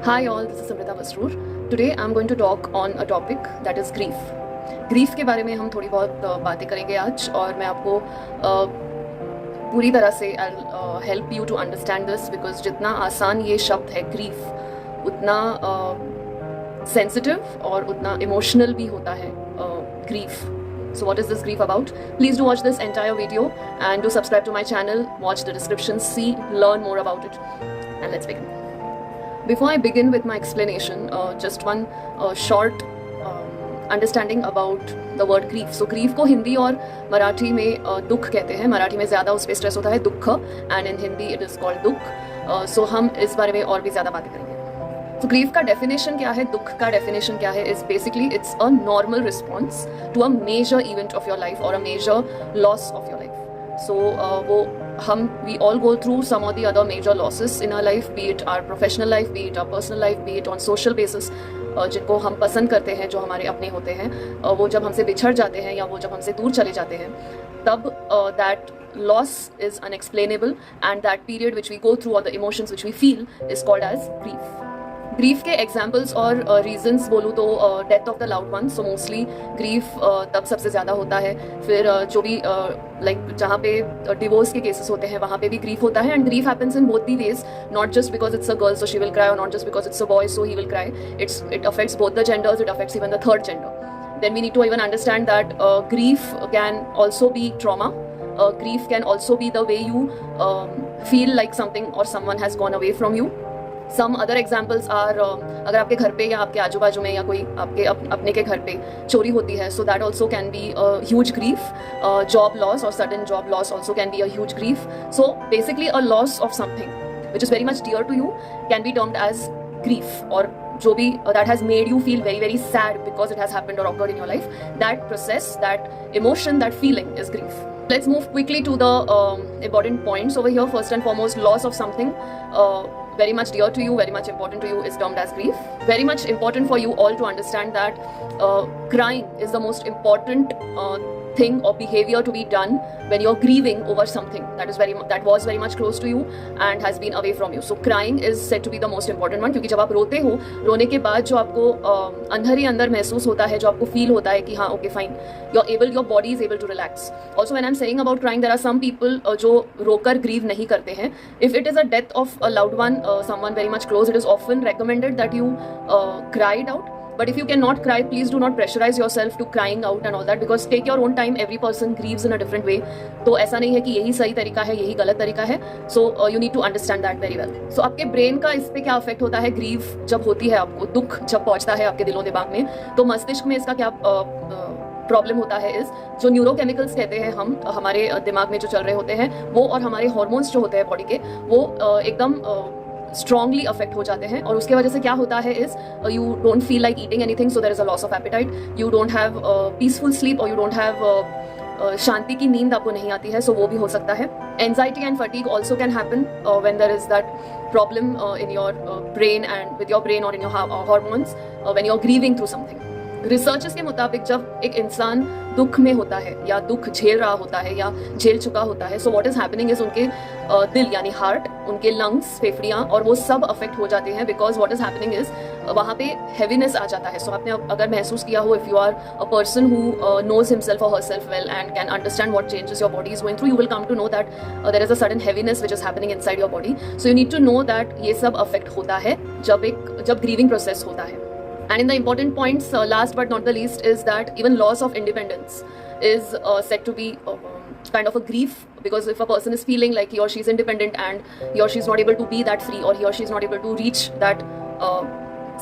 Hi all, this is Amrita Masroor. Today I'm going to talk on a topic that is grief. Grief के बारे में हम थोड़ी बहुत बातें करेंगे आज और मैं आपको पूरी तरह से I'll help you to understand this because जितना आसान ये शब्द है grief उतना sensitive और उतना emotional भी होता है grief. So what is this grief about? Please do watch this entire video and do subscribe to my channel, watch the description, see, learn more about it, and let's begin. Before I begin with my explanation, just one short understanding about the word grief. So grief को हिंदी और मराठी में दुख कहते हैं. मराठी में ज़्यादा उस पर स्ट्रेस होता है दुख and in Hindi it is called दुख. So हम इस बारे में और भी ज़्यादा बातें करेंगे. तो ग्रीफ का डेफिनेशन क्या है, दुख का डेफिनेशन क्या है, is basically it's a normal response to a major event of your life or a major loss of your life. So वो हम we all go through some of the other major losses in our life, be it our professional life, be it our personal life, be it on social basis. जिनको हम पसंद करते हैं, जो हमारे अपने होते हैं, वो जब हमसे बिछड़ जाते हैं या वो जब हमसे दूर चले जाते हैं, तब that loss is unexplainable and that period which we go through or the emotions which we feel is called as grief. Grief के एग्जाम्पल्स और रीजंस बोलूँ तो death of the loud one. So mostly grief तब सबसे ज़्यादा होता है. फिर जो भी लाइक जहाँ पे डिवोर्स के केसेस होते हैं वहाँ पे भी ग्रीफ होता है. And grief happens in both the ways, not just because it's a girl so she will cry or not just because it's a boy so he will cry. It affects both the genders, it affects even the third gender. Then we need to even understand that grief can also be trauma. Grief can also be the way you feel like something or someone has gone away from you. Some other examples are अगर आपके घर पे या आपके आजू बाजू में या कोई आपके अपने के घर पे चोरी होती है, so that also can be a huge grief. Job loss or sudden job loss also can be a huge grief. So basically a loss of something which is very much dear to you can be termed as grief, or जो भी that has made you feel very very sad because it has happened or occurred in your life. That process, that emotion, that feeling is grief. Let's move quickly to the important points over here. First and foremost, loss of something very much dear to you, very much important to you is termed as grief. Very much important for you all to understand that crying is the most important thing or behavior to be done when you're grieving over something that was very much close to you and has been away from you. So crying is said to be the most important one, क्योंकि जब आप रोते हो, रोने के बाद जो आपको अंदर ही अंदर महसूस होता है, जो आपको फील होता है कि हाँ okay fine, your body is able to relax. Also when I'm saying about crying, there are some people जो रोकर ग्रीव नहीं करते हैं. If it is a death of a loved one, someone very much close, it is often recommended that you cry it out. But if you cannot cry, please do not pressurize yourself to crying out and all that, because take your own time. Every person grieves in a different way. तो ऐसा नहीं है कि यही सही तरीका है, यही गलत तरीका है. So you need to understand that very well. So आपके ब्रेन का इस पे क्या इफेक्ट होता है, ग्रीव जब होती है आपको, दुख जब पहुंचता है आपके दिलो दिमाग में, तो मस्तिष्क में इसका क्या प्रॉब्लम होता है इस जो न्यूरोकेमिकल्स कहते हैं हम हमारे दिमाग में जो चल रहे होते हैं, वो और हमारे हार्मोन्स जो होते हैं बॉडी के, वो एकदम स्ट्रांगली अफेक्ट हो जाते हैं. और उसके वजह से क्या होता है is you don't feel like eating anything, so there is a loss of appetite. You don't have peaceful sleep और यू डोंट हैव शांति की नींद आपको नहीं आती है, सो वो भी हो सकता है. Anxiety and fatigue also can happen when there is that problem in your brain and with your brain or in your hormones when you are grieving through something. Researchers के मुताबिक जब एक इंसान दुख में होता है या दुख झेल रहा होता है या झेल चुका होता है, so what is happening is उनके दिल यानी हार्ट, उनके लंग्स, फेफड़ियाँ और वो सब अफेक्ट हो जाते हैं. Because what is happening is वहाँ पे हैवीनेस आ जाता है. सो आपने अगर महसूस किया हो, if you are a person who knows himself or herself well and can understand what changes your body is going through, you will come to know that there is a sudden heaviness which is happening inside your body. So you need to know that ये सब affect होता है जब grieving process होता है. And in the important points, last but not the least, is that even loss of independence is said to be kind of a grief, because if a person is feeling like he or she is independent and he or she is not able to be that free, or he or she is not able to reach that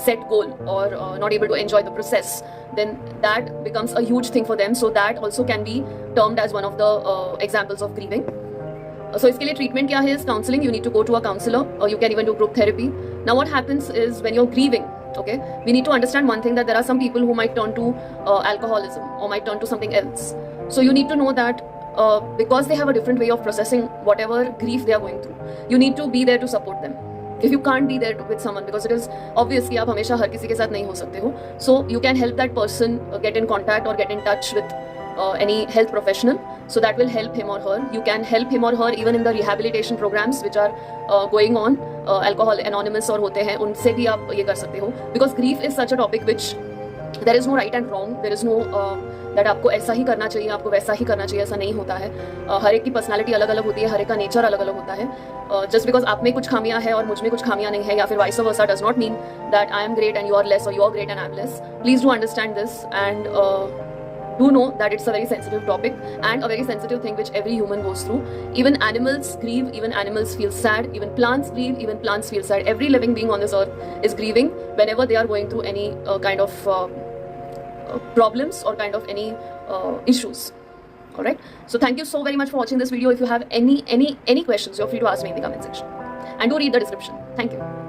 set goal, or not able to enjoy the process, then that becomes a huge thing for them. So that also can be termed as one of the examples of grieving. So इसके लिए treatment क्या है, is counseling. You need to go to a counselor, or you can even do group therapy. Now what happens is when you're grieving, okay, we need to understand one thing, that there are some people who might turn to alcoholism or might turn to something else. So you need to know that because they have a different way of processing whatever grief they are going through, you need to be there to support them. If you can't be there with someone, because it is obvious कि आप हमेशा हर किसी के साथ नहीं हो सकते हो, so you can help that person get in contact or get in touch with any health professional, so that will help him or her. You can help him or her even in the rehabilitation programs which are going on alcohol anonymous और होते हैं उनसे भी आप ये कर सकते हो, because grief is such a topic which there is no right and wrong, there is no that आपको ऐसा ही करना चाहिए, आपको वैसा ही करना चाहिए, ऐसा नहीं होता है. हर एक की पर्सनालिटी अलग अलग होती है, हर एक का नेचर अलग अलग होता है. जस्ट बिकॉज आप में कुछ खामियां है और मुझ में कुछ खामियां नहीं है, या फिर vice versa, does not mean that I am great and you are less, or you are great and I am less. Please do understand this and do know that it's a very sensitive topic and a very sensitive thing which every human goes through. Even animals grieve, even animals feel sad, even plants grieve, even plants feel sad. Every living being on this earth is grieving whenever they are going through any kind of problems or kind of any issues. All right, so thank you so very much for watching this video. If you have any questions, you're free to ask me in the comment section, and do read the description. Thank you.